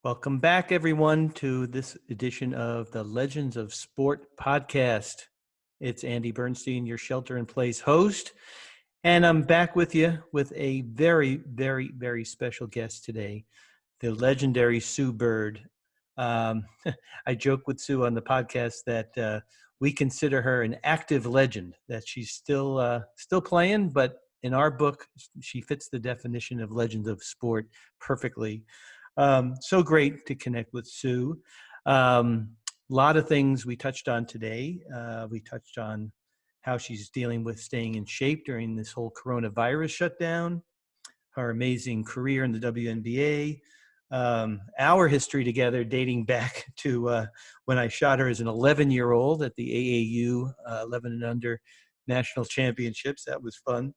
Welcome back, everyone, to this edition of the Legends of Sport podcast. It's Andy Bernstein, your shelter-in-place host, and I'm back with you with a very, very, very special guest today, the legendary Sue Bird. I joke with Sue on the podcast that we consider her an active legend, that she's still playing, but in our book, she fits the definition of Legends of Sport perfectly. So great to connect with Sue. A lot of things we touched on today. We touched on how she's dealing with staying in shape during this whole coronavirus shutdown, her amazing career in the WNBA, our history together dating back to when I shot her as an 11-year-old at the AAU 11 and under national championships. That was fun.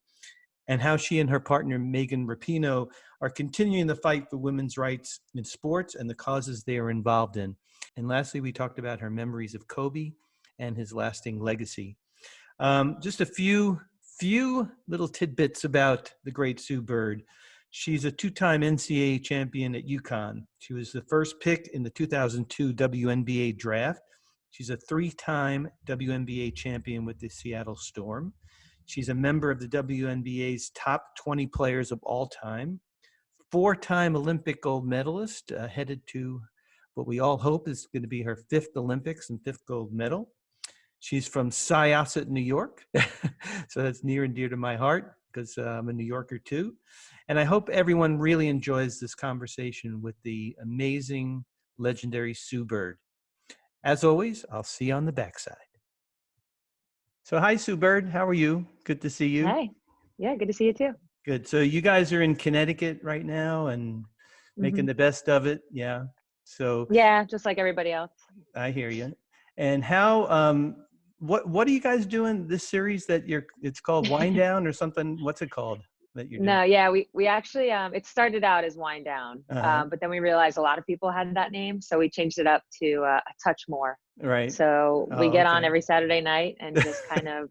And how she and her partner, Megan Rapinoe, are continuing the fight for women's rights in sports and the causes they are involved in. And lastly, we talked about her memories of Kobe and his lasting legacy. Just a few little tidbits about the great Sue Bird. She's a two-time NCAA champion at UConn. She was the first pick in the 2002 WNBA draft. She's a three-time WNBA champion with the Seattle Storm. She's a member of the WNBA's top 20 players of all time, four-time Olympic gold medalist, headed to what we all hope is going to be her fifth Olympics and fifth gold medal. She's from Syosset, New York, so that's near and dear to my heart because I'm a New Yorker too. And I hope everyone really enjoys this conversation with the amazing, legendary Sue Bird. As always, I'll see you on the backside. So hi, Sue Bird. How are you? Good to see you. Hi. Yeah, good to see you too. Good. So you guys are in Connecticut right now and making the best of it. Yeah. So yeah, just like everybody else. I hear you. And how, what are you guys doing this series that it's called Wind Down or something? What's it called that you're doing? No, yeah, we actually, it started out as Wind Down, but then we realized a lot of people had that name. So we changed it up to A Touch More. Right. So we get on every Saturday night and just kind of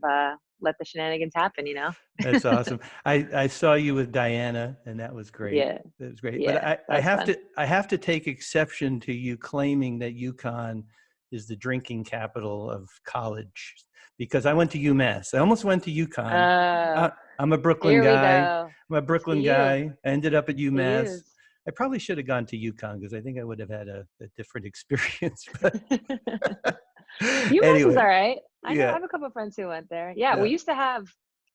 let the shenanigans happen, you know? That's awesome. I saw you with Diana and that was great. Yeah. That was great. Yeah, but I have to take exception to you claiming that UConn is the drinking capital of college because I went to UMass. I almost went to UConn. I'm a Brooklyn guy. I'm a Brooklyn guy. I ended up at UMass. I probably should have gone to UConn because I think I would have had a different experience. But UMass anyway, is all right. I have a couple of friends who went there. Yeah, we used to have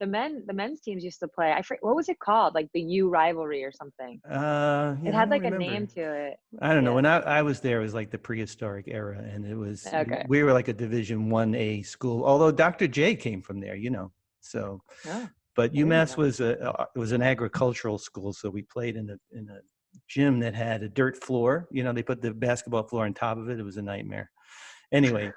the men's teams used to play. What was it called? Like the U rivalry or something. It had like a name to it. I don't know. When I was there, it was like the prehistoric era, and it was we were like a Division 1A school. Although Dr. J came from there, you know. So, but UMass was an agricultural school, so we played in a gym that had a dirt floor. You know, they put the basketball floor on top of it. It was a nightmare. Anyway,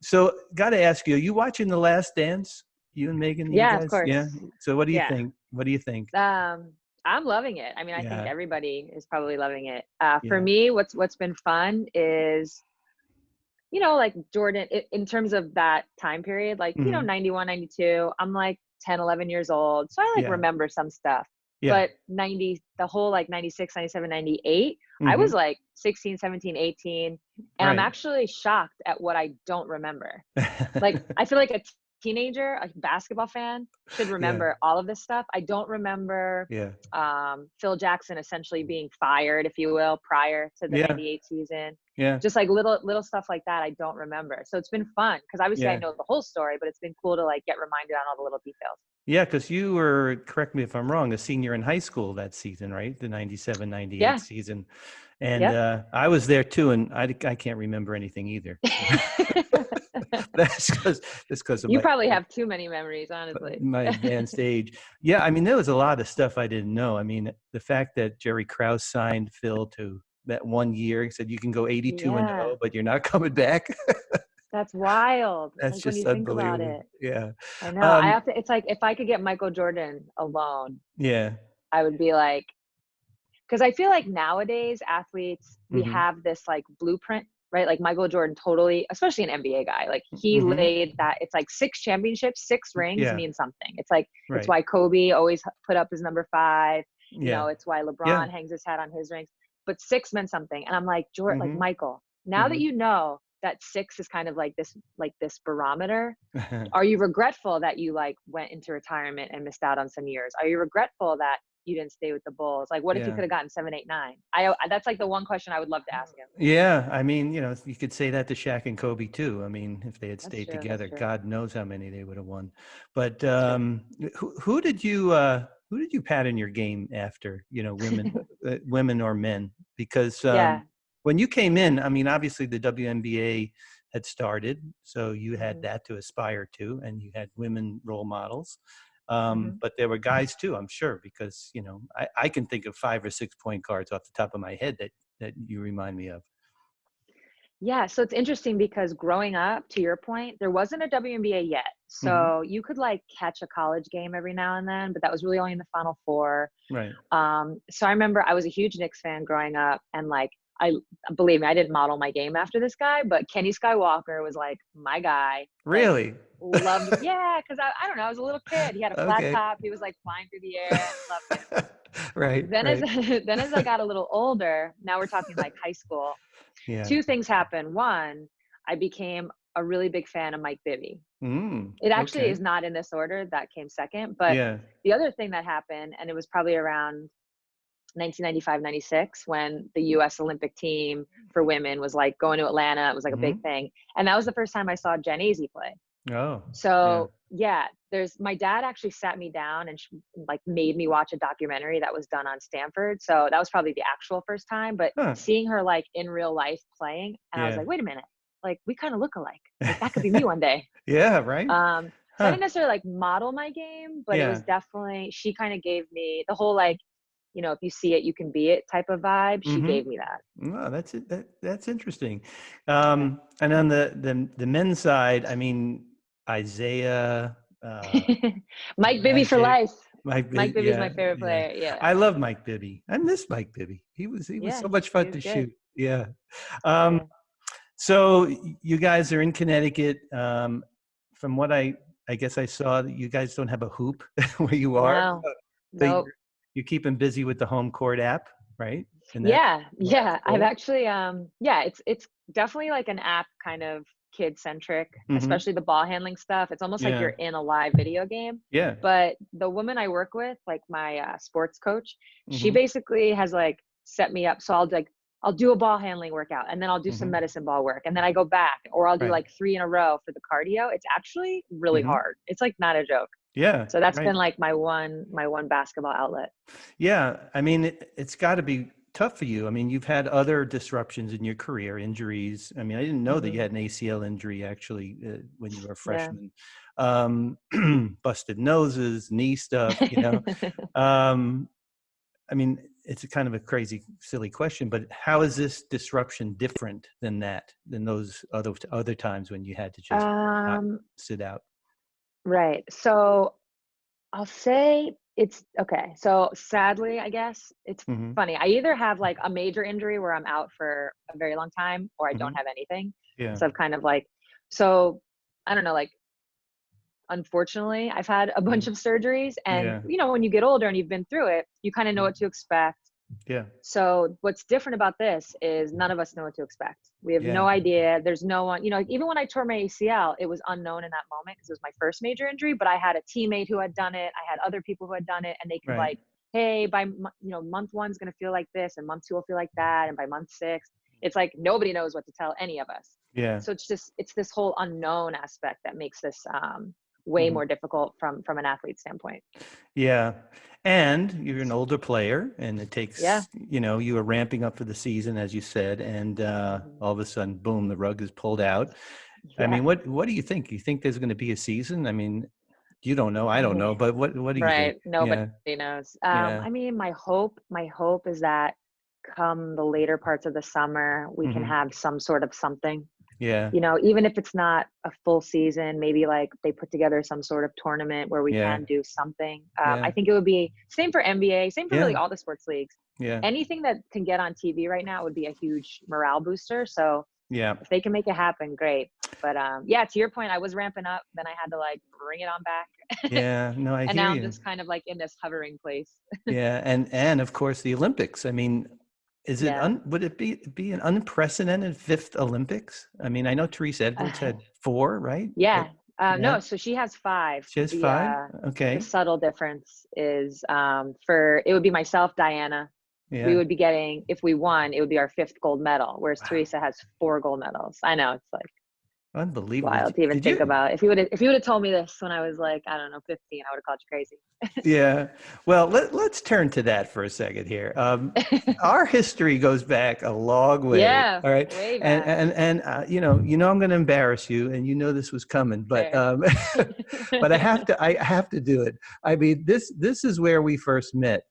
so got to ask you: are you watching The Last Dance? You and Megan? Yeah, of course. Yeah. So what do you think? What do you think? I'm loving it. I mean, I think everybody is probably loving it. For me, what's been fun is, you know, like Jordan, in terms of that time period, like, you know, 91, 92, I'm like 10, 11 years old. So I like remember some stuff. But the whole like 96, 97, 98, I was like 16, 17, 18. And I'm actually shocked at what I don't remember. Like, I feel like a teenager, a basketball fan, should remember all of this stuff. I don't remember Phil Jackson essentially being fired, if you will, prior to the 98 season. Just like little stuff like that I don't remember. So it's been fun because obviously I know the whole story, but it's been cool to like get reminded on all the little details. Yeah, because you were, correct me if I'm wrong, a senior in high school that season, right? The 97, 98 season. And I was there too, and I can't remember anything either. That's because of you probably have too many memories, honestly. My advanced age. Yeah, I mean, there was a lot of stuff I didn't know. I mean, the fact that Jerry Krause signed Phil to that 1 year, he said you can go 82-0, but you're not coming back. That's wild. That's like, just when you think unbelievable. about it. Yeah. I know. I have to. It's like if I could get Michael Jordan alone. Yeah. I would be like, because I feel like nowadays athletes, we have this like blueprint, right? Like Michael Jordan totally, especially an NBA guy, like he laid that. It's like 6 championships, 6 rings mean something. It's like, it's why Kobe always put up his number 5. You know, it's why LeBron hangs his hat on his rings. but 6 meant something. And I'm like, George, like, Michael, now that you know that 6 is kind of like this barometer, are you regretful that you like went into retirement and missed out on some years? Are you regretful that you didn't stay with the Bulls? Like, what if you could have gotten 7, 8, 9? That's like the one question I would love to ask him. Yeah, I mean, you know, you could say that to Shaq and Kobe too. I mean, if they had That's stayed true, together, that's true. God knows how many they would have won. But who did you pattern your game after? You know, women or men? Because Yeah. when you came in, I mean, obviously the WNBA had started, so you had that to aspire to, and you had women role models. But there were guys too, I'm sure, because, you know, I can think of 5 or 6 point guards off the top of my head that you remind me of. Yeah, so it's interesting because growing up, to your point, there wasn't a WNBA yet. So you could like catch a college game every now and then, but that was really only in the Final Four. Right. So I remember I was a huge Knicks fan growing up, and like, believe me, I didn't model my game after this guy, but Kenny Skywalker was like my guy. Like, Really? loved, yeah, because I don't know, I was a little kid. He had a flat Okay. top. He was like flying through the air. Loved him. Right. Then Right. as I got a little older, now we're talking like high school. Yeah. 2 things happened. One, I became a really big fan of Mike Bibby. It actually Okay. is not in this order. That came second. But Yeah. the other thing that happened, and it was probably around 1995, 96, when the US Olympic team for women was like going to Atlanta. It was like a big thing. And that was the first time I saw Jen Azey play. Oh. So yeah, my dad actually sat me down and like made me watch a documentary that was done on Stanford. So that was probably the actual first time, but seeing her like in real life playing, and I was like, wait a minute, like we kind of look alike. Like that could be me one day. Yeah. Right. So I didn't necessarily like model my game, but it was definitely, she kind of gave me the whole like, you know, if you see it, you can be it type of vibe. She gave me that. Oh, that's it. That's interesting. And on the men's side, I mean, Isaiah, Mike Bibby for Magic, life. Mike Bibby's my favorite player. Yeah. I love Mike Bibby. I miss Mike Bibby. He was so much He fun was to good. shoot. Yeah. Yeah. So you guys are in Connecticut. From what I guess I saw, that you guys don't have a hoop where you are. No. So Nope. you're keeping busy with the home court app, right? Yeah. I've actually it's definitely like an app kind of kid centric, especially the ball handling stuff. It's almost like you're in a live video game. Yeah. But the woman I work with, like my sports coach, she basically has like set me up. So I'll do a ball handling workout, and then I'll do some medicine ball work, and then I go back, or I'll do like 3 in a row for the cardio. It's actually really hard. It's like not a joke. Yeah. So that's been like my one basketball outlet. Yeah. I mean, it's got to be tough for you. I mean, you've had other disruptions in your career, injuries. I mean, I didn't know that you had an ACL injury actually when you were a freshman. Busted noses, knee stuff, you know. I mean, it's a kind of a crazy, silly question, but how is this disruption different than those other times when you had to just not sit out? Right. So I'll say it's okay. So sadly, I guess it's funny. I either have like a major injury where I'm out for a very long time, or I don't have anything. Yeah. So I've kind of like, so I don't know, like, unfortunately, I've had a bunch of surgeries, and you know, when you get older and you've been through it, you kind of know what to expect. Yeah. So what's different about this is none of us know what to expect. We have no idea. There's no one, you know, even when I tore my ACL, it was unknown in that moment because it was my first major injury, but I had a teammate who had done it. I had other people who had done it, and they could like, hey, by, you know, month 1's going to feel like this, and month 2 will feel like that. And by month 6, it's like, nobody knows what to tell any of us. Yeah. So it's this whole unknown aspect that makes this, way more difficult from an athlete standpoint. Yeah. And you're an older player, and it takes, you know, you were ramping up for the season, as you said, and all of a sudden, boom, the rug is pulled out. I mean, what do you think? You think there's going to be a season? I mean, you don't know. I don't know. But what do you think? Right. Nobody knows. I mean, my hope is that come the later parts of the summer, we can have some sort of something. Yeah. You know, even if it's not a full season, maybe like they put together some sort of tournament where we can do something. I think it would be same for NBA, same for really all the sports leagues. Yeah. Anything that can get on TV right now would be a huge morale booster. So if they can make it happen, great. But to your point, I was ramping up, then I had to like bring it on back. Yeah. No, I and hear now you. I'm just kind of like in this hovering place. Yeah. And of course the Olympics. I mean, is it, would it be an unprecedented 5th Olympics? I mean, I know Teresa Edwards had 4, right? Yeah. Yeah. No, so she has 5. She has 5? Okay. The subtle difference is it would be myself, Diana. Yeah. We would be getting, if we won, it would be our 5th gold medal, whereas Teresa has 4 gold medals. I know, it's like unbelievable. Wild to even think about. If you would have told me this when I was like, I don't know, 15, I would have called you crazy. Yeah. Well, let's turn to that for a second here. Our history goes back a long way. Yeah. All right. Way back. And you know, I'm going to embarrass you, and you know this was coming, but but I have to do it. I mean, this is where we first met.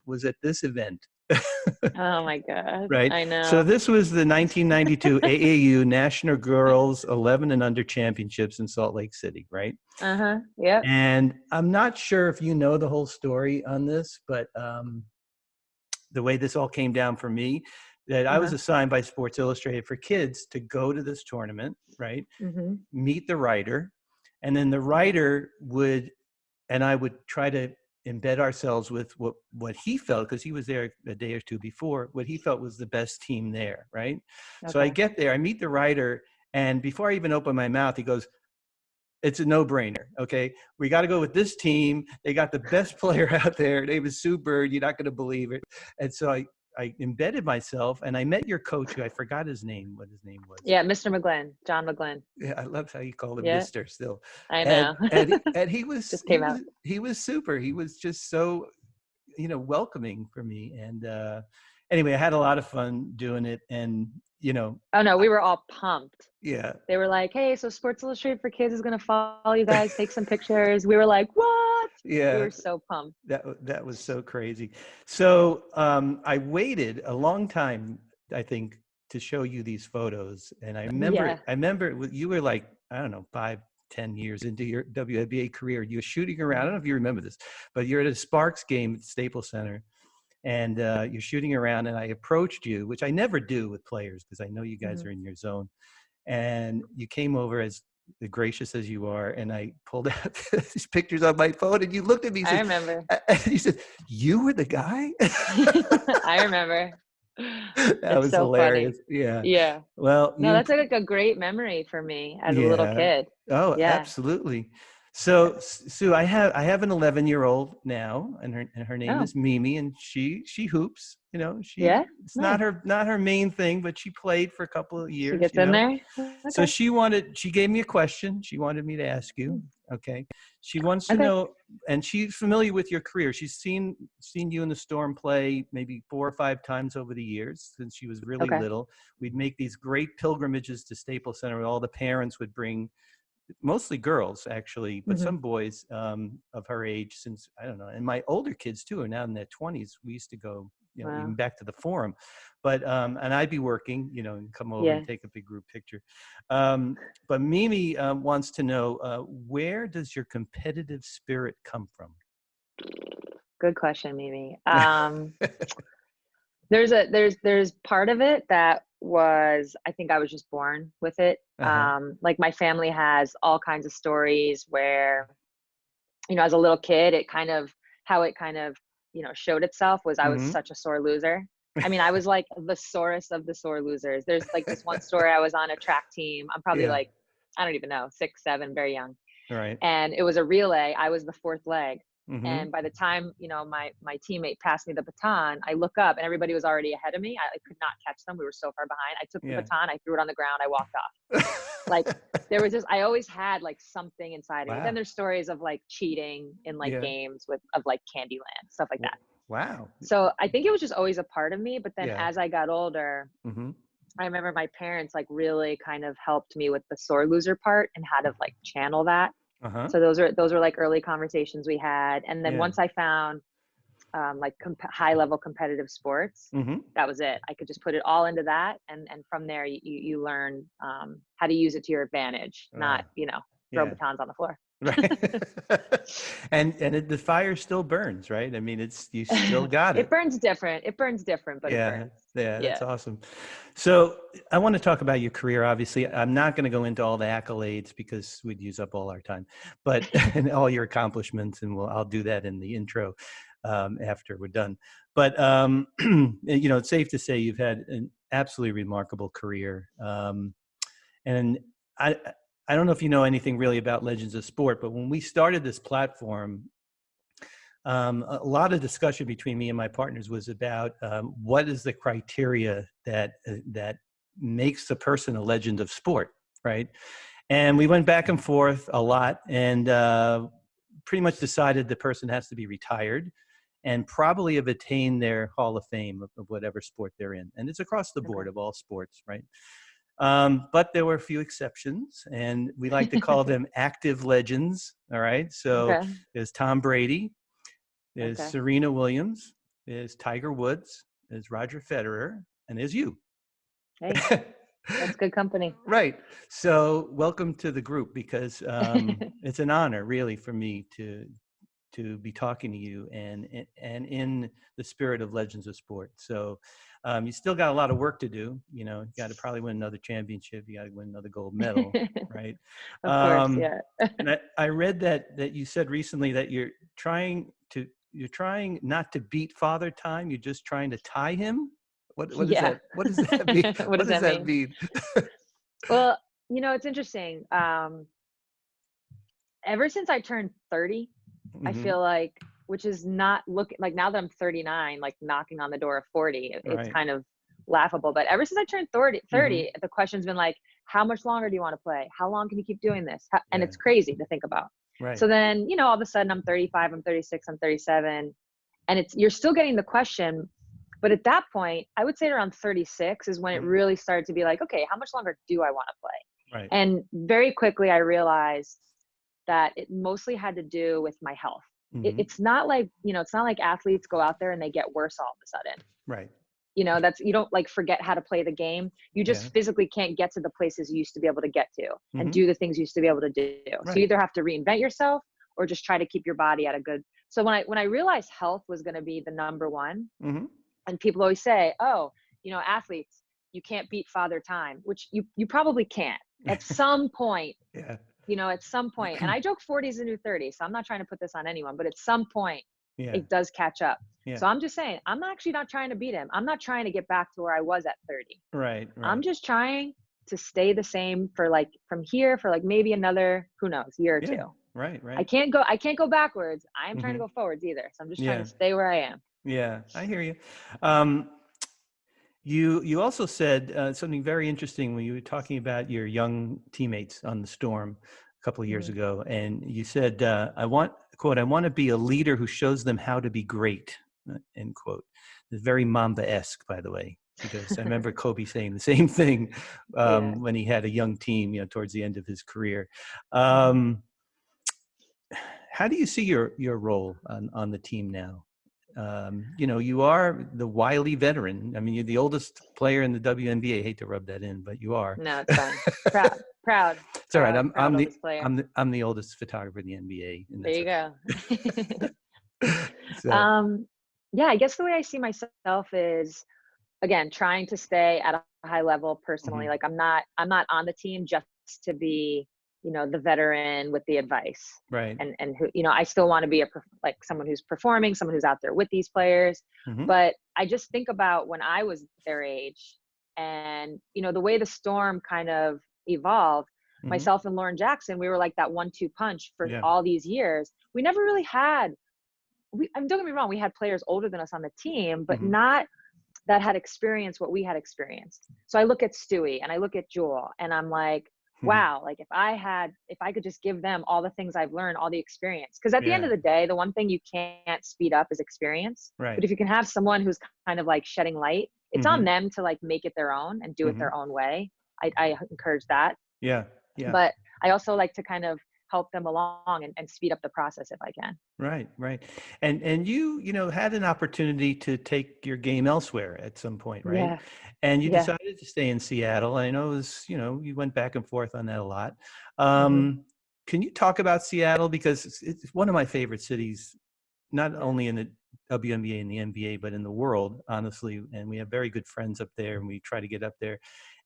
Was at this event. Oh my God. Right. I know. So this was the 1992 AAU National Girls 11 and Under Championships in Salt Lake City, right? Uh-huh. Yeah. And I'm not sure if you know the whole story on this, but the way this all came down for me, that I was assigned by Sports Illustrated for kids to go to this tournament, right? Mm-hmm. Meet the writer, and then the writer and I would try to embed ourselves with what he felt, because he was there a day or two before, what he felt was the best team there, right? Okay. So I get there, I meet the writer, and before I even open my mouth, he goes, "It's a no-brainer, okay? We got to go with this team. They got the best player out there. Her name is Sue Bird. You're not going to believe it." And so I embedded myself, and I met your coach, who I forgot what his name was. Yeah, Mr. McGlynn, John McGlynn. Yeah, I love how you call him Mr. still. I know. And he was just came out. He was super. He was just so, welcoming for me. And anyway, I had a lot of fun doing it, and Oh no, we were all pumped. Yeah. They were like, "Hey, so Sports Illustrated for Kids is going to follow you guys, take some pictures." We were like, "What?" Yeah. We were so pumped. That was so crazy. So I waited a long time, I think, to show you these photos. And I remember you were like, I don't know, 5-10 years into your WNBA career. You were shooting around. I don't know if you remember this, but you're at a Sparks game at Staples Center. And you're shooting around, and I approached you, which I never do with players because I know you guys are in your zone. And you came over as gracious as you are, and I pulled out these pictures on my phone, and you looked at me and said, I remember. And you said, "You were the guy?" I remember. That was so hilarious. Funny. Yeah. Yeah. Well, no, that's like a great memory for me as a little kid. Oh, yeah. Absolutely. So Sue, I have an 11-year-old now, and her name is Mimi, and she hoops. It's not her main thing, but she played for a couple of years. She gets in there. Okay. So she gave me a question. She wanted me to ask you. Okay. She wants to know, and she's familiar with your career. She's seen you in the Storm play maybe 4 or 5 times over the years since she was really little. We'd make these great pilgrimages to Staples Center, where all the parents would bring, mostly girls actually, but some boys of her age, since I don't know, and my older kids too are now in their 20s. We used to go, even back to the Forum, but and I'd be working, and come over and take a big group picture. But Mimi wants to know, where does your competitive spirit come from? Good question, Mimi. There's part of it that was, I think I was just born with it. Like my family has all kinds of stories where, as a little kid, how it showed itself was I was such a sore loser. I mean, I was like the sorest of the sore losers. There's like this one story, I was on a track team. I'm probably like, I don't even know, 6, 7, very young. Right. And it was a relay. I was the 4th leg. And by the time, my teammate passed me the baton, I look up and everybody was already ahead of me. I could not catch them. We were so far behind. I took the baton, I threw it on the ground, I walked off. Like there was I always had like something inside of me. Then there's stories of like cheating in like games of like Candyland, stuff like that. Wow. So I think it was just always a part of me. But then as I got older, I remember my parents like really kind of helped me with the sore loser part and how to like channel that. So those are like early conversations we had. And then once I found like high level competitive sports, that was it. I could just put it all into that. And from there you learn how to use it to your advantage, not, throw batons on the floor. Right. and the fire still burns, right? I mean, you still got it. It burns different, but it burns. Yeah, that's awesome. So I want to talk about your career. Obviously, I'm not going to go into all the accolades because we'd use up all our time, but and all your accomplishments, and I'll do that in the intro. after we're done. But, it's safe to say you've had an absolutely remarkable career. And I don't know if you know anything really about Legends of Sport, but when we started this platform, a lot of discussion between me and my partners was about what is the criteria that makes the person a legend of sport, right? And we went back and forth a lot, and pretty much decided the person has to be retired and probably have attained their Hall of Fame of whatever sport they're in. And it's across the board of all sports, right? But there were a few exceptions, and we like to call them active legends, all right? So there's Tom Brady, there's Serena Williams, there's Tiger Woods, there's Roger Federer, and there's you. Hey, that's good company. Right. So welcome to the group, because it's an honor really for me to be talking to you and in the spirit of Legends of Sport. So you still got a lot of work to do. You got to probably win another championship. You got to win another gold medal, right? Of course, yeah. And I read that you said recently that you're trying not to beat Father Time. You're just trying to tie him. What does that? What does that mean? What does that mean? Well, it's interesting. Ever since I turned 30, I feel like, which is not looking like, now that I'm 39, like knocking on the door of 40, it's kind of laughable. But ever since I turned 30, the question's been like, how much longer do you want to play? How long can you keep doing this? And it's crazy to think about. Right. So then, all of a sudden I'm 35, I'm 36, I'm 37, and you're still getting the question. But at that point, I would say around 36 is when it really started to be like, okay, how much longer do I want to play? Right. And very quickly I realized that it mostly had to do with my health. It's not like, it's not like athletes go out there and they get worse all of a sudden. Right. You don't like forget how to play the game. You just physically can't get to the places you used to be able to get to and do the things you used to be able to do. Right. So you either have to reinvent yourself or just try to keep your body at a good. So when I realized health was going to be the number one, and people always say, oh, athletes, you can't beat Father Time, which you probably can't at some point. At some point, and I joke 40 is the new 30, so I'm not trying to put this on anyone, but at some point it does catch up. So I'm just saying, I'm actually not trying to beat him. I'm not trying to get back to where I was at 30. Right. I'm just trying to stay the same for like from here for like maybe another, who knows, year or two. Right. I can't go backwards. I am trying to go forwards either. So I'm just trying to stay where I am. Yeah, I hear you. You also said something very interesting when you were talking about your young teammates on the Storm a couple of years ago, and you said, I want to be a leader who shows them how to be great, end quote. It's very Mamba-esque, by the way, because I remember Kobe saying the same thing when he had a young team, towards the end of his career. How do you see your role on the team now? You are the wily veteran. I mean, you're the oldest player in the WNBA. I hate to rub that in, but you are. No, it's fine. Proud. It's all right. I'm the oldest photographer in the NBA. And there you go. So. Yeah, I guess the way I see myself is, again, trying to stay at a high level personally. Like I'm not on the team just to be, the veteran with the advice. Right. And who, I still want to be like someone who's performing, someone who's out there with these players. But I just think about when I was their age and, the way the Storm kind of evolved, myself and Lauren Jackson, we were like that 1-2 punch for all these years. We never really had, don't get me wrong, we had players older than us on the team, but not that had experienced what we had experienced. So I look at Stewie and I look at Jewel and I'm like, wow, like if I could just give them all the things I've learned, all the experience. Because at the end of the day, the one thing you can't speed up is experience. Right. But if you can have someone who's kind of like shedding light, it's on them to like make it their own and do it their own way. I encourage that. Yeah. But I also like to kind of help them along and speed up the process if I can. Right. And you had an opportunity to take your game elsewhere at some point, right? Yeah. And you decided to stay in Seattle. I know it was, you went back and forth on that a lot. Can you talk about Seattle? Because it's one of my favorite cities, not only in the WNBA and the NBA, but in the world, honestly. And we have very good friends up there and we try to get up there.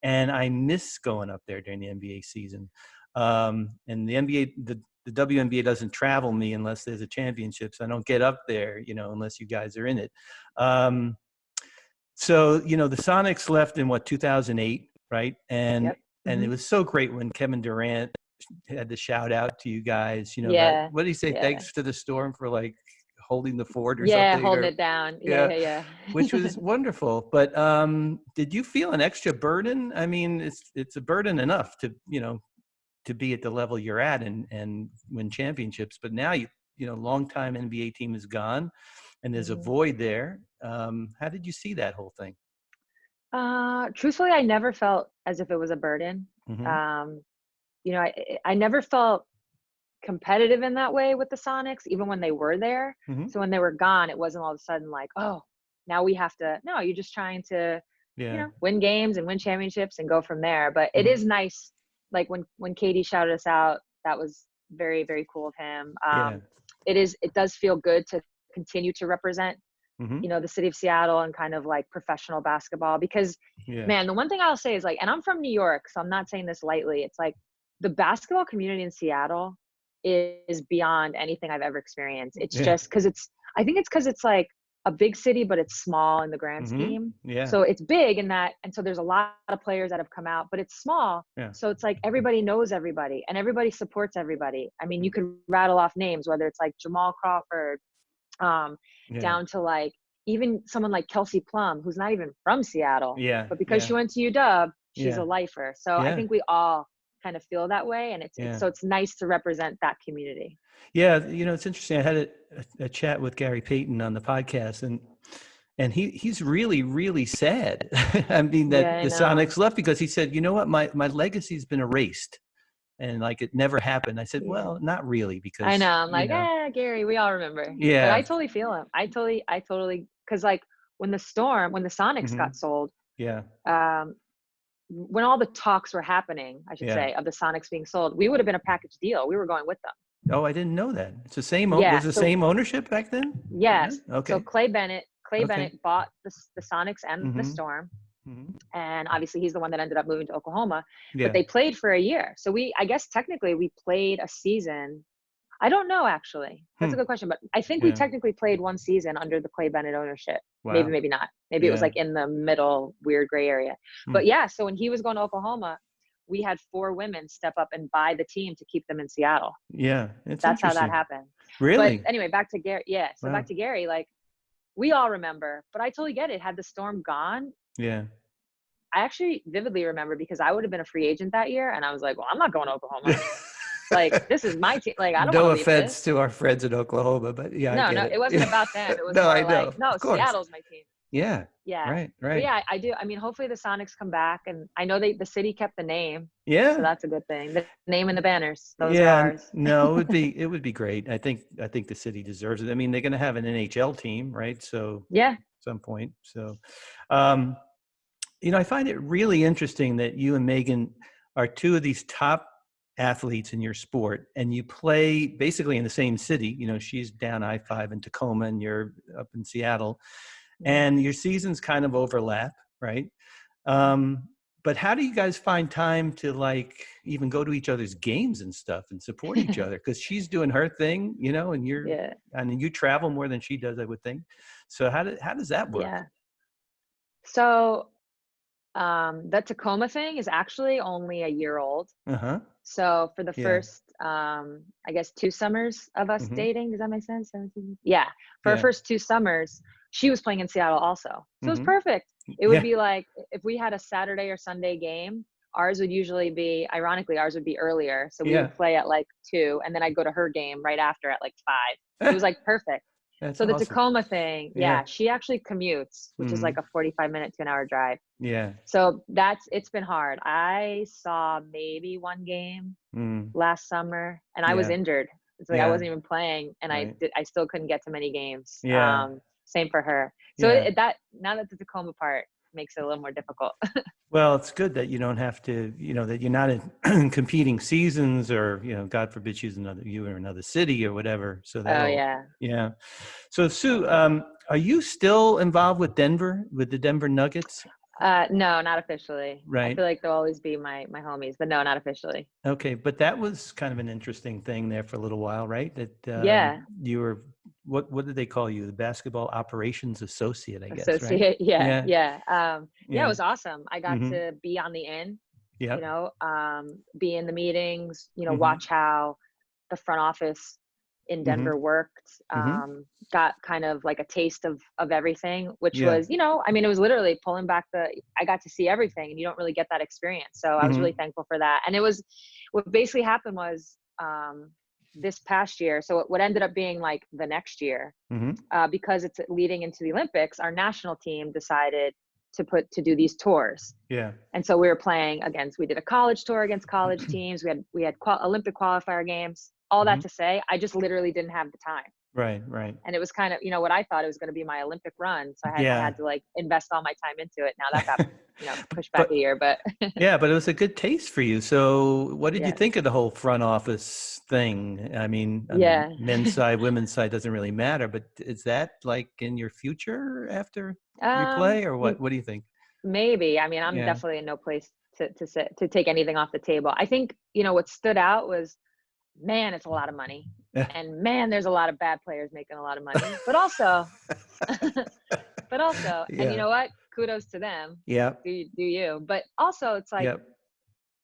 And I miss going up there during the NBA season. And the NBA, the WNBA doesn't travel me unless there's a championship. So I don't get up there, unless you guys are in it. So, the Sonics left in 2008, right? And Yep. and it was so great when Kevin Durant had the shout out to you guys, Yeah. what did he say? Yeah. Thanks to the Storm for like holding the fort or Yeah, something. holding it down. Yeah. Which was wonderful. But did you feel an extra burden? I mean, it's a burden enough to, to be at the level you're at and win championships. But now longtime NBA team is gone and there's a void there. How did you see that whole thing? Truthfully, I never felt as if it was a burden. I never felt competitive in that way with the Sonics, even when they were there. So when they were gone, it wasn't all of a sudden like, oh, now we have to. No, you're just trying to, win games and win championships and go from there. But it is nice. Like when Katie shouted us out, that was very, very cool of him. It does feel good to continue to represent, the city of Seattle and kind of like professional basketball, because man, the one thing I'll say is like, and I'm from New York, so I'm not saying this lightly. It's like the basketball community in Seattle is beyond anything I've ever experienced. It's just I think it's because it's like a big city, but it's small in the grand scheme. So it's big in that. And so there's a lot of players that have come out, but it's small. So it's like everybody knows everybody and everybody supports everybody. I mean, you could rattle off names, whether it's like Jamal Crawford, down to like even someone like Kelsey Plum, who's not even from Seattle, but because she went to UW, she's a lifer. So I think we all kind of feel that way. And it's nice to represent that community. Yeah. It's interesting. I had a chat with Gary Payton on the podcast and he's really, really sad. I mean, that the Sonics left, because he said, you know what, my legacy's been erased. And like it never happened. I said, well, not really, because I know. I'm like, Gary, we all remember. Yeah. But I totally feel him. I totally, because like when the Sonics got sold, when all the talks were happening, I should say, of the Sonics being sold, we would have been a package deal. We were going with them. Oh, I didn't know that. It's the same. Was the same ownership back then? Yes. Okay. So Clay Bennett bought the Sonics and the Storm. And obviously he's the one that ended up moving to Oklahoma, but they played for a year. So I guess technically we played a season. I don't know, actually. That's a good question, but I think we technically played one season under the Clay Bennett ownership. Wow. Maybe not. Maybe it was like in the middle, weird gray area. But so when he was going to Oklahoma, we had 4 women step up and buy the team to keep them in Seattle. Yeah. That's how that happened. Really? But anyway, back to Gary. Yeah. So back to Gary, like we all remember, but I totally get it. Had the Storm gone, I actually vividly remember, because I would have been a free agent that year, and I was like, well, I'm not going to Oklahoma. Like, this is my team. Like, I don't No want to offense to our friends in Oklahoma, but it wasn't about them. It was more I know. like, no, Seattle's my team. Yeah. Yeah. Right. But I do. I mean, hopefully the Sonics come back, and I know the city kept the name. Yeah. So that's a good thing. The name and the banners. Those are ours. No, it would be great. I think the city deserves it. I mean, they're going to have an NHL team, right? So at some point. So, I find it really interesting that you and Megan are 2 of these top athletes in your sport, and you play basically in the same city. She's down I-5 in Tacoma and you're up in Seattle, and your seasons kind of overlap, right? But how do you guys find time to like even go to each other's games and stuff and support each other? Because she's doing her thing, and you travel more than she does, I would think. So how does that work? Yeah. So the Tacoma thing is actually only a year old. So for the first, I guess 2 summers of us dating, does that make sense? 17? Yeah. For our first 2 summers, she was playing in Seattle also. So it was perfect. It would be like, if we had a Saturday or Sunday game, ours would be earlier. So we would play at like 2, and then I'd go to her game right after at like 5. It was like perfect. That's so the awesome. Tacoma thing, she actually commutes, which is like a 45-minute to an hour drive. Yeah. So it's been hard. I saw maybe 1 game last summer, and I was injured. It's like I wasn't even playing, and I still couldn't get to many games. Yeah. Same for her. So now that the Tacoma part makes it a little more difficult. Well, it's good that you don't have to, that you're not in competing seasons, or, God forbid you in another city or whatever. So So Sue, are you still involved with the Denver Nuggets? No, not officially. I Right. feel like they'll always be my homies, but no, not officially. Okay, but that was kind of an interesting thing there for a little while, right? That Yeah. you were what did they call you? The basketball operations associate, I guess, right? Associate. Yeah. Yeah, Yeah. Yeah, it yeah. was awesome. I got Mm-hmm. to be on the in, Yep. be in the meetings, Mm-hmm. watch how the front office in Mm-hmm. Denver worked. Mm-hmm. Got kind of like a taste of everything, which Yeah. was, I mean, it was literally pulling back I got to see everything, and you don't really get that experience. So I was really Mm-hmm. thankful for that. And it was, what basically happened was, this past year. So what ended up being like the next year, Mm-hmm. because it's leading into the Olympics, our national team decided to do these tours. Yeah. And so we were playing against, we did a college tour against college teams. We had Olympic qualifier games, all Mm-hmm. that to say, I just literally didn't have the time. Right. Right. And it was kind of, what I thought it was going to be my Olympic run. So I Yeah. had to like invest all my time into it. Now that got, pushed back But a year, but yeah, but it was a good taste for you. So what did you yeah. think of the whole front office thing? I mean, on the Yeah. men's side, women's side doesn't really matter, but is that like in your future after you play, or M- what do you think? Maybe. I mean, I'm Yeah. definitely in no place to take anything off the table. I think, what stood out was, man, it's a lot of money. And man, there's a lot of bad players making a lot of money. But also, and you Yeah. know what? Kudos to them. Yeah. Do you? But also, it's like, Yep.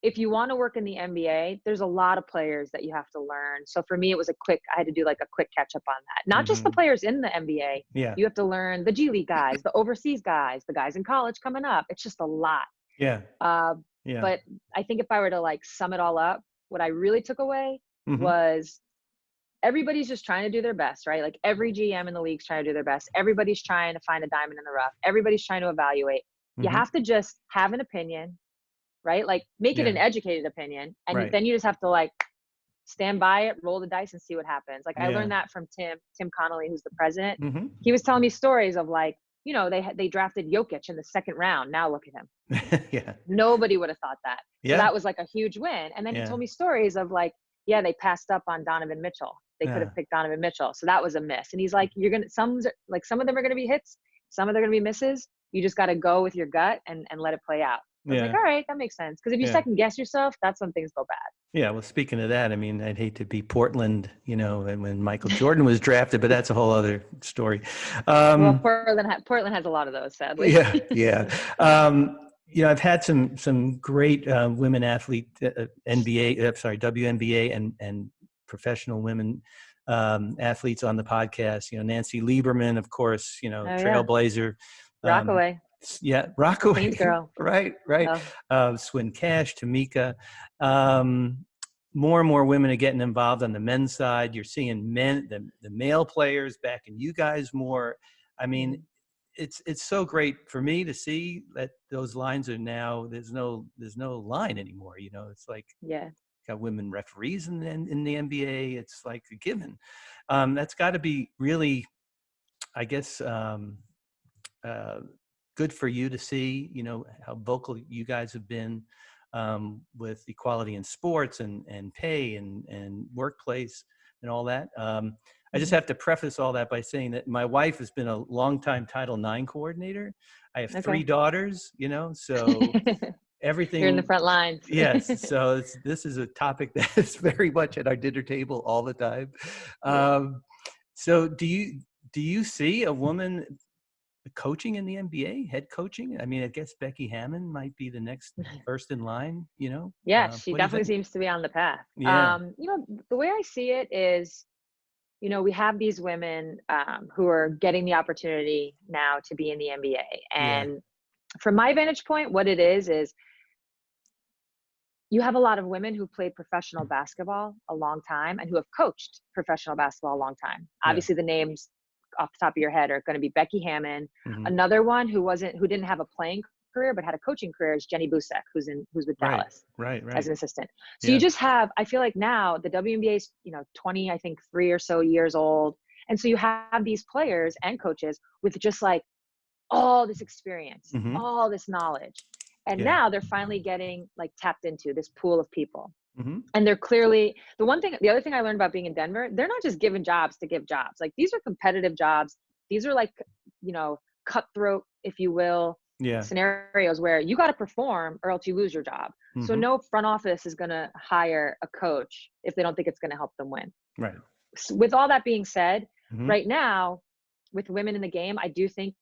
if you want to work in the NBA, there's a lot of players that you have to learn. So for me, it was I had to do like a quick catch up on that. Not just the Mm-hmm. players in the NBA. Yeah. You have to learn the G League guys, the overseas guys, the guys in college coming up. It's just a lot. Yeah. Uh, Yeah. but I think if I were to like sum it all up, what I really took away Mm-hmm. was, everybody's just trying to do their best, right? Like every GM in the league's trying to do their best. Everybody's trying to find a diamond in the rough. Everybody's trying to evaluate. You Mm-hmm. have to just have an opinion, right? Like make it Yeah. an educated opinion. And Right. then you just have to like stand by it, roll the dice and see what happens. Like I Yeah. learned that from Tim Connolly, who's the president. Mm-hmm. He was telling me stories of like, they drafted Jokic in the second round. Now look at him. Yeah. Nobody would have thought that. So Yeah. that was like a huge win. And then he Yeah. told me stories of like, yeah, they passed up on Donovan Mitchell. They could Yeah. have picked Donovan Mitchell. So that was a miss. And he's like, some of them are going to be hits. Some of them are going to be misses. You just got to go with your gut and let it play out. I was like, all right, that makes sense. Because if you Yeah. second guess yourself, that's when things go bad. Yeah, well, speaking of that, I mean, I'd hate to be Portland, and when Michael Jordan was drafted, but that's a whole other story. Well, Portland has a lot of those, sadly. Yeah, yeah. I've had some great women athlete WNBA and professional women athletes on the podcast. Nancy Lieberman, of course, Oh, yeah. trailblazer. Rockaway. Yeah, Rockaway. Queens girl. Right. Oh. Swin Cash, Tamika. More and more women are getting involved on the men's side. You're seeing the male players backing you guys more. I mean, it's so great for me to see that those lines are now, there's no line anymore. It's like, yeah, got women referees in the NBA. It's like a given. That's got to be really, I guess, good for you to see, how vocal you guys have been with equality in sports and pay and workplace and all that. I just have to preface all that by saying that my wife has been a longtime Title IX coordinator. I have 3 daughters, so everything. You're in the front lines. Yes. So this is a topic that is very much at our dinner table all the time. So do you see a woman coaching in the NBA, head coaching? I mean, I guess Becky Hammon might be the next first in line, Yeah, she definitely seems to be on the path. Yeah. The way I see it is, we have these women who are getting the opportunity now to be in the NBA. And from my vantage point, what it is you have a lot of women who played professional basketball a long time and who have coached professional basketball a long time. Obviously, the names off the top of your head are going to be Becky Hammon. Mm-hmm. Another one who didn't have a playing career but had a coaching career is Jenny Busek, who's with Dallas, right, as an assistant. So you just have, I feel like now the WNBA is 20, I think 3 or so years old, and so you have these players and coaches with just like all this experience, Mm-hmm. all this knowledge, and now they're finally getting like tapped into this pool of people. Mm-hmm. And they're clearly the other thing I learned about being in Denver, they're not just given jobs to give jobs. Like these are competitive jobs. These are like, cutthroat, if you will, scenarios where you got to perform or else you lose your job. So no front office is going to hire a coach if they don't think it's going to help them win. Right. So with all that being said, right now with women in the game, I do think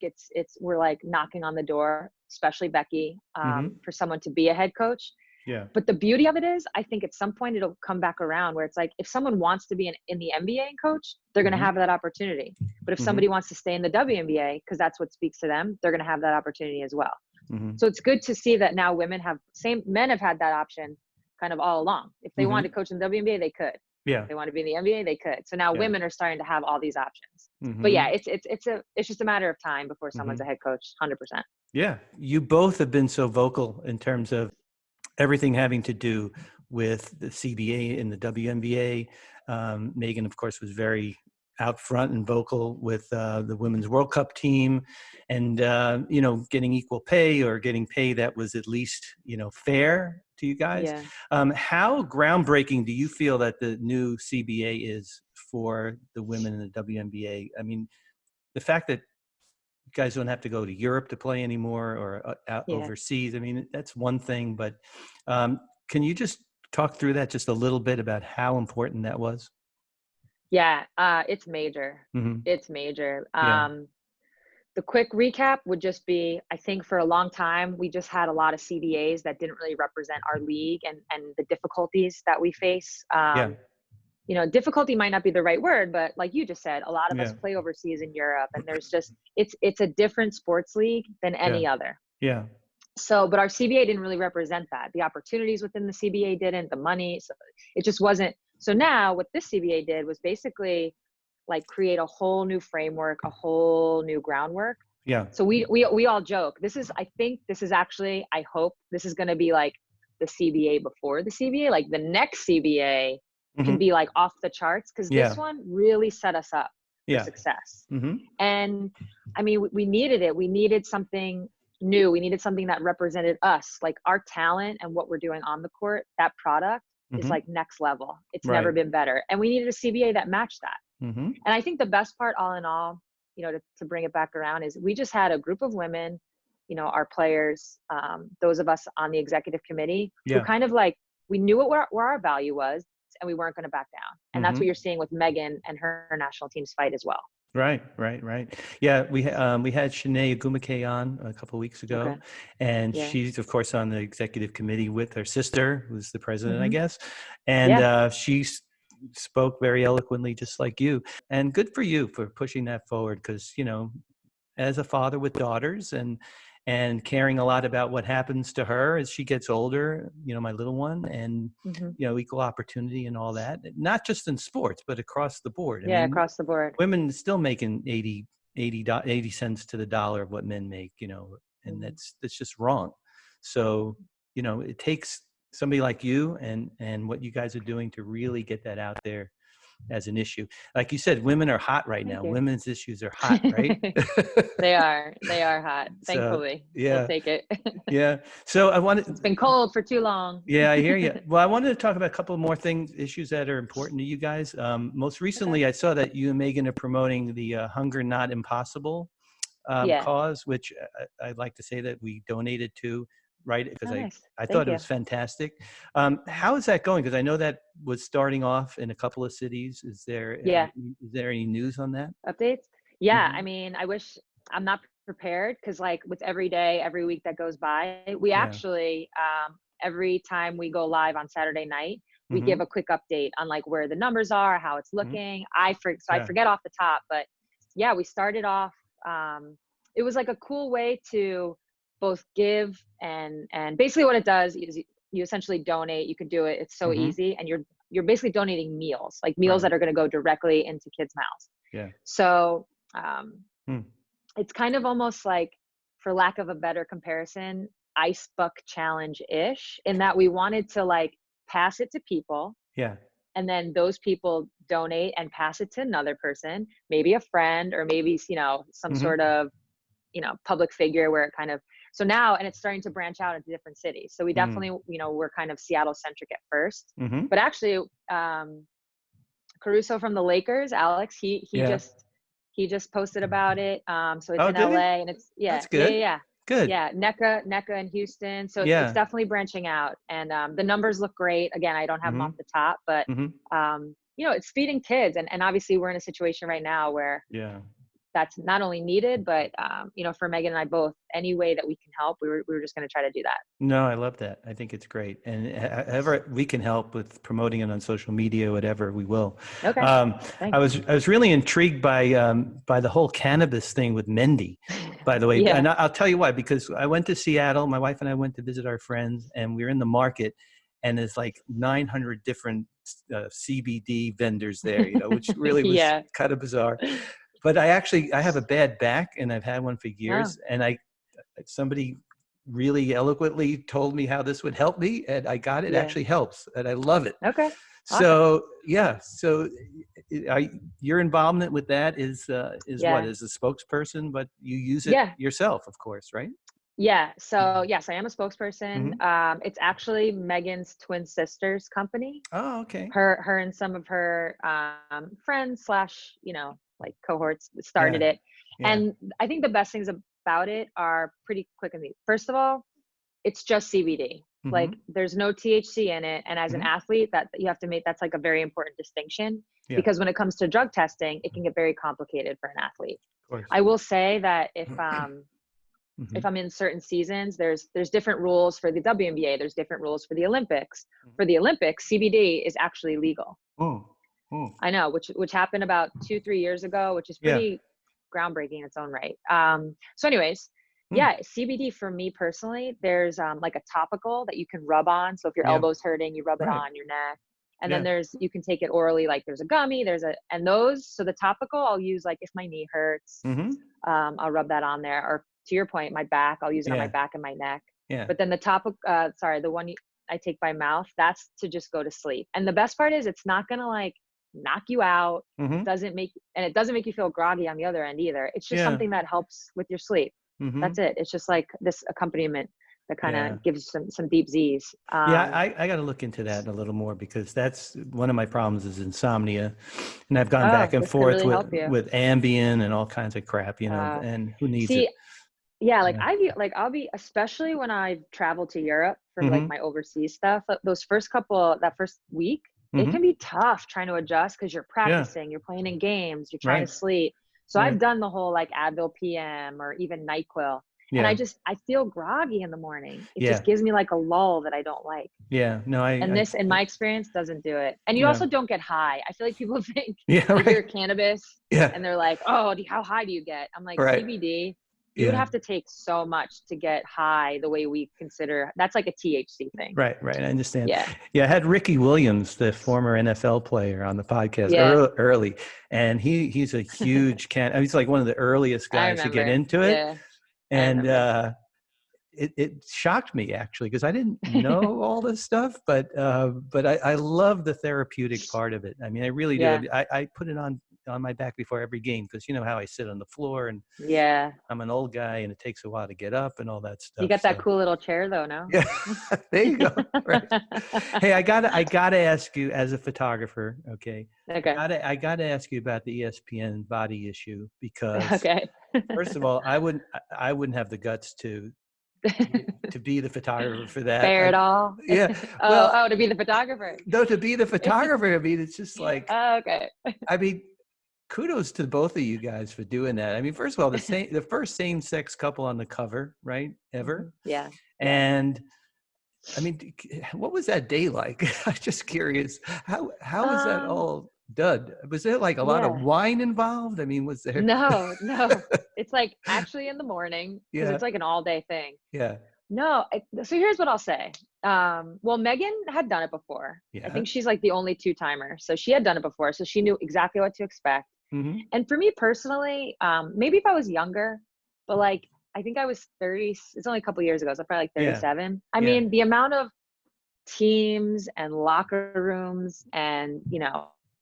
we're like knocking on the door, especially Becky, for someone to be a head coach. Yeah. But the beauty of it is, I think at some point it'll come back around where it's like, if someone wants to be in the NBA and coach, they're going to have that opportunity. But if somebody wants to stay in the WNBA, because that's what speaks to them, they're going to have that opportunity as well. So it's good to see that now men have had that option kind of all along. If they wanted to coach in the WNBA, they could. Yeah. If they want to be in the NBA, they could. So now women are starting to have all these options. But yeah, it's just a matter of time before someone's a head coach, 100%. Yeah. You both have been so vocal in terms of everything having to do with the CBA and the WNBA. Megan, of course, was very out front and vocal with the Women's World Cup team and, getting equal pay or getting pay that was at least, fair to you guys. Yeah. How groundbreaking do you feel that the new CBA is for the women in the WNBA? I mean, the fact that you guys don't have to go to Europe to play anymore or out overseas. I mean, that's one thing, but can you just talk through that just a little bit about how important that was? Yeah, it's major. It's major. Yeah. The quick recap would just be, I think for a long time, we just had a lot of CBAs that didn't really represent our league and the difficulties that we face. Difficulty might not be the right word, but like you just said, a lot of us play overseas in Europe, and there's just, it's a different sports league than any other. Yeah. So, but our CBA didn't really represent that. The opportunities within the CBA didn't, the money, so it just wasn't. So now what this CBA did was basically like create a whole new framework, a whole new groundwork. Yeah. So we all joke, I think this is actually, I hope this is going to be like the CBA before the CBA, like the next CBA can be like off the charts, because this one really set us up for success. And I mean, we needed it. We needed something new. We needed something that represented us, like our talent and what we're doing on the court. That product is like next level. It's never been better. And we needed a CBA that matched that. And I think the best part, all in all, to bring it back around, is we just had a group of women, our players, those of us on the executive committee, who kind of like, we knew where our value was, and we weren't going to back down. And that's what you're seeing with Megan and her national team's fight as well. Right. Yeah, we had Shanae Agumake on a couple of weeks ago, and she's of course on the executive committee with her sister, who's the president, I guess, and she spoke very eloquently, just like you. And good for you for pushing that forward, because as a father with daughters and caring a lot about what happens to her as she gets older, my little one, and equal opportunity and all that, not just in sports but across the board. I mean, across the board, women still making 80 cents to the dollar of what men make, and that's just wrong. So it takes somebody like you and what you guys are doing to really get that out there as an issue. Like you said, women are hot right now. Women's issues are hot, right? They are hot. Thankfully. So, we'll take it. Yeah. So it's been cold for too long. Yeah, I hear you. Well, I wanted to talk about a couple more issues that are important to you guys. Most recently, I saw that you and Megan are promoting the Hunger Not Impossible cause, which I'd like to say that we donated to. Right, because I thought it was fantastic. How is that going? Because I know that was starting off in a couple of cities. Is there any news on that? Updates? Yeah, I mean, I wish I'm not prepared, because like with every day, every week that goes by, we actually every time we go live on Saturday night, we give a quick update on like where the numbers are, how it's looking. I forget off the top, but yeah, we started off. It was like a cool way to both give and basically what it does is you essentially donate. You can do it. It's so easy, and you're basically donating meals, like meals that are going to go directly into kids' mouths. Yeah. So it's kind of almost like, for lack of a better comparison, Ice Buck Challenge-ish, in that we wanted to like pass it to people. Yeah. And then those people donate and pass it to another person, maybe a friend, or maybe, some sort of, public figure, where it kind of, so now, and it's starting to branch out into different cities. So we definitely, we're kind of Seattle centric at first, but actually, Caruso from the Lakers, Alex, he just posted about it. So it's in LA, and it's, That's good. Yeah. Good. Yeah, NECA in Houston. So it's definitely branching out, and the numbers look great. Again, I don't have them off the top, but it's feeding kids, and obviously we're in a situation right now where that's not only needed, but for Megan and I both, any way that we can help, we were just going to try to do that. No, I love that. I think it's great, and however we can help with promoting it on social media, whatever, we will. Okay. I was really intrigued by the whole cannabis thing with Mendy, by the way. And I'll tell you why, because I went to Seattle. My wife and I went to visit our friends, and we were in the market, and there's like 900 different CBD vendors there, which really was kind of bizarre. But I have a bad back, and I've had one for years, and somebody really eloquently told me how this would help me, and I got it. It actually helps, and I love it. Okay. So so your involvement with that is what, as a spokesperson, but you use it yourself, of course, right? Yeah. So yes, I am a spokesperson. It's actually Megan's twin sister's company. Oh, okay. Her and some of her friends / like cohorts started it. And I think the best things about it are pretty quick and neat. First of all, it's just CBD. Like there's no THC in it. And as an athlete, that you have to make, that's like a very important distinction, because when it comes to drug testing, it can get very complicated for an athlete. I will say that if I'm in certain seasons, there's different rules for the WNBA. There's different rules for the Olympics. For the Olympics, CBD is actually legal. I know, which happened about 2-3 years ago, which is pretty groundbreaking in its own right. So anyways, CBD for me personally, there's like a topical that you can rub on. So if your elbow's hurting, you rub it on your neck. And then you can take it orally, like there's a gummy, so the topical I'll use like if my knee hurts, I'll rub that on there. Or to your point, my back, I'll use it on my back and my neck. But then the one I take by mouth, that's to just go to sleep. And the best part is it's not going to like knock you out. It doesn't make you feel groggy on the other end either. It's just something that helps with your sleep. That's it. It's just like this accompaniment that kind of gives some deep Z's. I got to look into that a little more, because that's one of my problems is insomnia, and I've gone back and forth with Ambien and all kinds of crap, and who needs it? Yeah, like I'll be, especially when I travel to Europe for like my overseas stuff, that first week, it can be tough trying to adjust, because you're practicing, you're playing in games, you're trying to sleep. So I've done the whole like Advil PM or even NyQuil. And I feel groggy in the morning. It just gives me like a lull that I don't like. This, in my experience, doesn't do it. And you also don't get high. I feel like people think they hear cannabis and they're like, oh, how high do you get? I'm like, CBD. You would have to take so much to get high the way we consider. That's like a THC thing. Right. I understand. I had Ricky Williams, the former NFL player, on the podcast early, and he's a huge he's like one of the earliest guys to get into it. And it shocked me, actually, because I didn't know all this stuff, but I love the therapeutic part of it. I mean, I really do. I put it on my back before every game, because you know how I sit on the floor, and I'm an old guy, and it takes a while to get up and all that stuff. You got that cool little chair though, no? Yeah, there you go. Right. Hey, I gotta ask you, as a photographer, okay? I gotta ask you about the ESPN body issue, because first of all, I wouldn't have the guts to be the photographer for that. Fair at all? Yeah. Well, to be the photographer. No, to be the photographer. I mean, it's just like, okay. I mean, kudos to both of you guys for doing that. I mean, first of all, the first same-sex couple on the cover, right? Ever. Yeah. And I mean, what was that day like? I'm just curious. How was that all done? Was there like a lot of wine involved? I mean, was there? No. It's like actually in the morning, because it's like an all-day thing. Yeah. No. So here's what I'll say. Well, Megan had done it before. I think she's like the only two-timer. So she had done it before. So she knew exactly what to expect. And for me personally, maybe if I was younger, but like, I think I was 30. It's only a couple years ago. So probably like 37. I mean, the amount of teams and locker rooms and,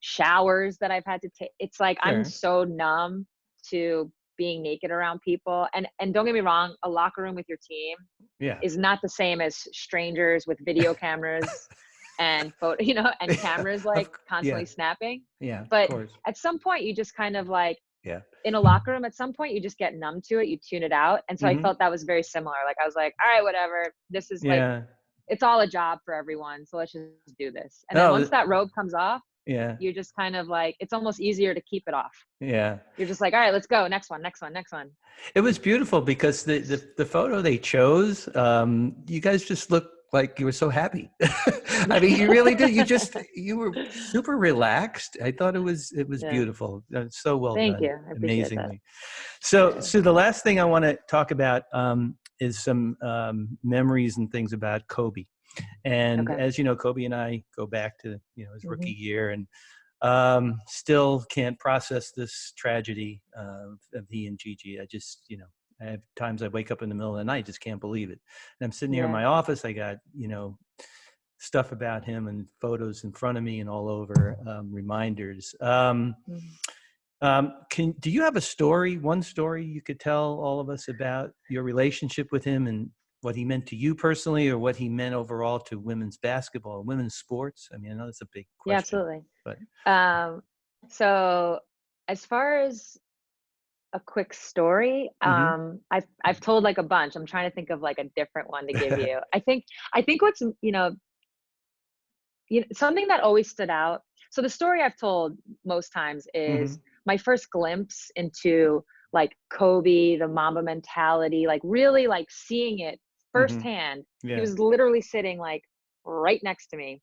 showers that I've had to take, it's like, I'm so numb to being naked around people. And don't get me wrong, a locker room with your team is not the same as strangers with video cameras and and cameras like constantly snapping. Yeah. But at some point you just kind of like, Yeah. in a locker room, at some point you just get numb to it, you tune it out. And so I felt that was very similar. Like I was like, all right, whatever. This is like, it's all a job for everyone. So let's just do this. And then once that robe comes off, you're just kind of like, it's almost easier to keep it off. Yeah. You're just like, all right, let's go. Next one, next one, next one. It was beautiful because the photo they chose, you guys just looked like you were so happy. I mean, you really did. You were super relaxed. I thought it was beautiful. So well done. Thank you. I appreciate Amazingly. That. So the last thing I want to talk about is some memories and things about Kobe. And as you know, Kobe and I go back to his rookie year, and still can't process this tragedy of he and Gigi. I just I have times I wake up in the middle of the night, just can't believe it. And I'm sitting here in my office. I got stuff about him and photos in front of me and all over, reminders. Do you have one story you could tell all of us about your relationship with him and what he meant to you personally, or what he meant overall to women's basketball, women's sports? I mean, I know that's a big question. Yeah, absolutely. But so as far as a quick story, I've told like a bunch. I'm trying to think of like a different one to give you. I think what's something that always stood out. So the story I've told most times is my first glimpse into like Kobe, the Mamba mentality, like really like seeing it firsthand. He was literally sitting like right next to me,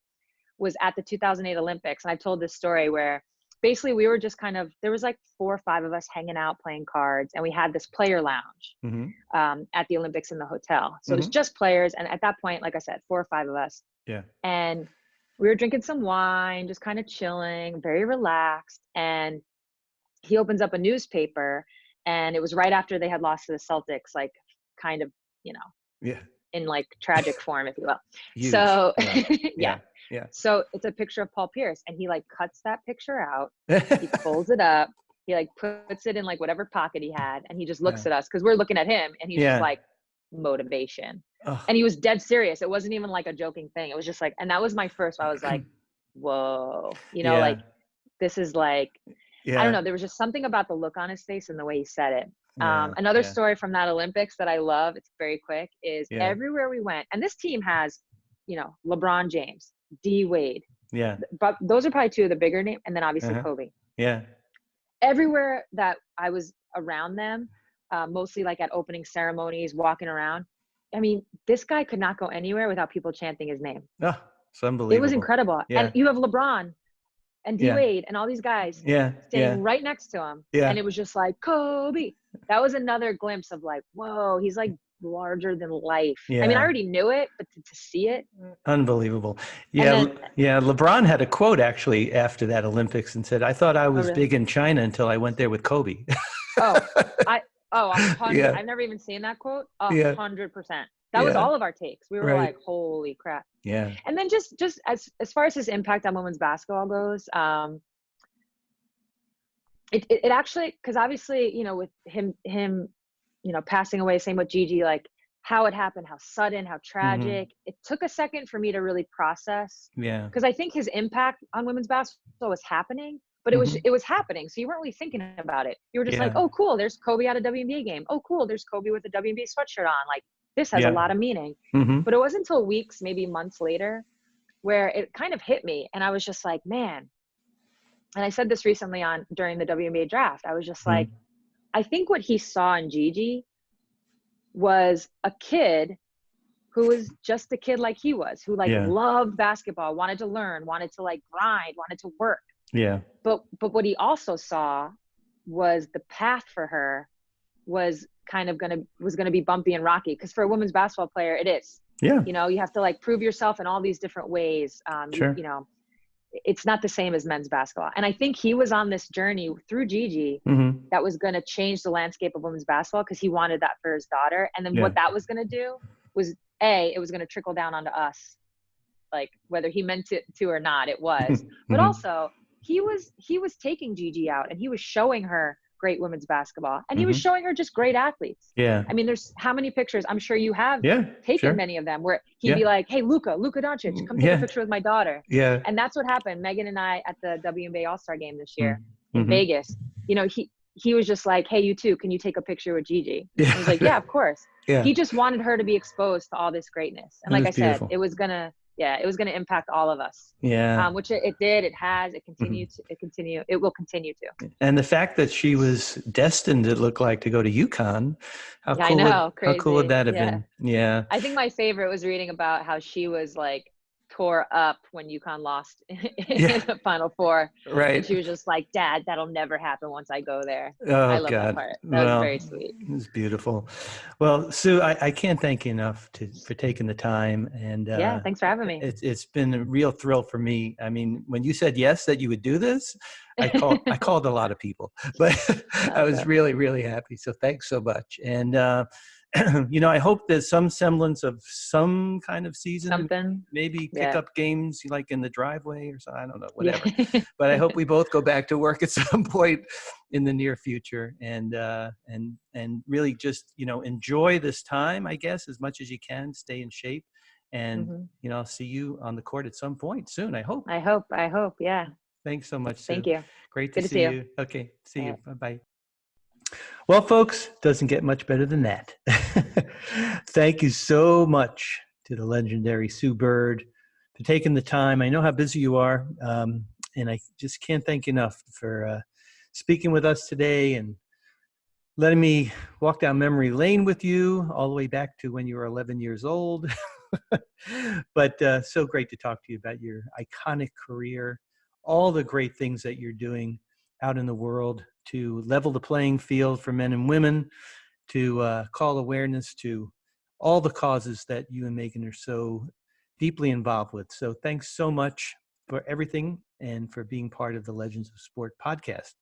was at the 2008 Olympics. And I've told this story where basically we were just there was like 4 or 5 of us hanging out playing cards, and we had this player lounge at the Olympics in the hotel. So it was just players. And at that point, like I said, 4 or 5 of us. Yeah. And we were drinking some wine, just kind of chilling, very relaxed. And he opens up a newspaper, and it was right after they had lost to the Celtics, like kind of, in like tragic form, if you will. Huge. So yeah. So it's a picture of Paul Pierce, and he like cuts that picture out, he folds it up, he like puts it in like whatever pocket he had, and he just looks at us because we're looking at him, and he's just like, motivation. And he was dead serious. It wasn't even like a joking thing. It was just like, and that was my first, I was like, whoa, like this is like, I don't know. There was just something about the look on his face and the way he said it. Another story from that Olympics that I love, it's very quick, is everywhere we went, and this team has, LeBron James, D Wade. Yeah. But those are probably 2 of the bigger names. And then obviously Kobe. Yeah. Everywhere that I was around them, mostly like at opening ceremonies, walking around, I mean, this guy could not go anywhere without people chanting his name. Oh, it's unbelievable. It was incredible. Yeah. And you have LeBron and D Wade and all these guys standing right next to him. Yeah. And it was just like, Kobe. That was another glimpse of like, whoa, he's like larger than life. Yeah. I mean, I already knew it, but to see it. Unbelievable. Yeah. LeBron had a quote actually after that Olympics and said, I thought I was big in China until I went there with Kobe. I've never even seen that quote. 100%. That was all of our takes. We were like, holy crap. Yeah. And then just as far as his impact on women's basketball goes, it actually, because obviously, with him, passing away, same with Gigi, like how it happened, how sudden, how tragic. It took a second for me to really process. Yeah. Because I think his impact on women's basketball was happening, but it was happening. So you weren't really thinking about it. You were just like, oh, cool, there's Kobe at a WNBA game. Oh, cool, there's Kobe with a WNBA sweatshirt on. Like, this has a lot of meaning. But it wasn't until weeks, maybe months later, where it kind of hit me. And I was just like, man. And I said this recently during the WNBA draft. I was just like, I think what he saw in Gigi was a kid who was just a kid like he was, who like loved basketball, wanted to learn, wanted to like grind, wanted to work. Yeah. But what he also saw was the path for her was gonna be bumpy and rocky, because for a women's basketball player, it is. Yeah. You have to like prove yourself in all these different ways. Sure. It's not the same as men's basketball. And I think he was on this journey through Gigi that was going to change the landscape of women's basketball, because he wanted that for his daughter. And then what that was going to do was, it was going to trickle down onto us, like whether he meant it to or not, it was. But also he was taking Gigi out, and he was showing her great women's basketball, and he was showing her just great athletes. Yeah. I mean, there's how many pictures, I'm sure you have taken many of them, where he'd be like, hey, Luka Doncic, come take a picture with my daughter. Yeah. And that's what happened. Megan and I at the WNBA All-Star game this year in Vegas, he was just like, hey, you too, can you take a picture with Gigi? Yeah. I was like, yeah, of course. Yeah. He just wanted her to be exposed to all this greatness. And It like was I said, beautiful. it was gonna impact all of us. Yeah. Which it did, it has, it will continue to. And the fact that she was destined, it looked like, to go to UConn, how Yeah, cool I know, how cool would crazy. that have Yeah. been? Yeah. I think my favorite was reading about how she was like tore up when UConn lost in Yeah. the Final Four. Right. And she was just like, Dad, that'll never happen once I go there. Oh, I love that God. part. That was very sweet. It was beautiful. Well, Sue, I can't thank you enough for taking the time. And yeah, thanks for having me. It's been a real thrill for me. I mean, when you said yes, that you would do this, I called a lot of people, but I was really, really happy. So thanks so much. And, I hope there's some semblance of some kind of season. Something. Maybe pick up games like in the driveway or something. I don't know, whatever. Yeah. But I hope we both go back to work at some point in the near future, and really just enjoy this time, I guess, as much as you can. Stay in shape, and I'll see you on the court at some point soon. I hope. Yeah. Thanks so much, Sue. Thank you. Great to see you. Okay, see you. Bye-bye. Well, folks, doesn't get much better than that. Thank you so much to the legendary Sue Bird for taking the time. I know how busy you are, and I just can't thank you enough for speaking with us today and letting me walk down memory lane with you all the way back to when you were 11 years old. But so great to talk to you about your iconic career, all the great things that you're doing out in the world to level the playing field for men and women, to call awareness to all the causes that you and Megan are so deeply involved with. So thanks so much for everything and for being part of the Legends of Sport podcast.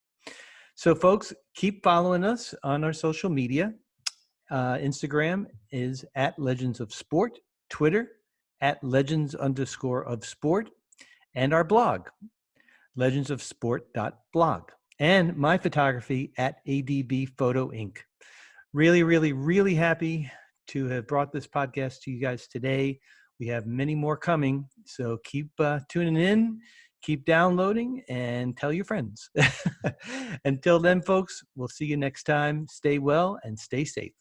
So folks, keep following us on our social media. Instagram is @Legends of Sport, Twitter @Legends_of Sport, and our blog, legendsofsport.blog, and my photography @ADB Photo Inc. Really, really, really happy to have brought this podcast to you guys today. We have many more coming, so keep tuning in, keep downloading, and tell your friends. Until then, folks, we'll see you next time. Stay well and stay safe.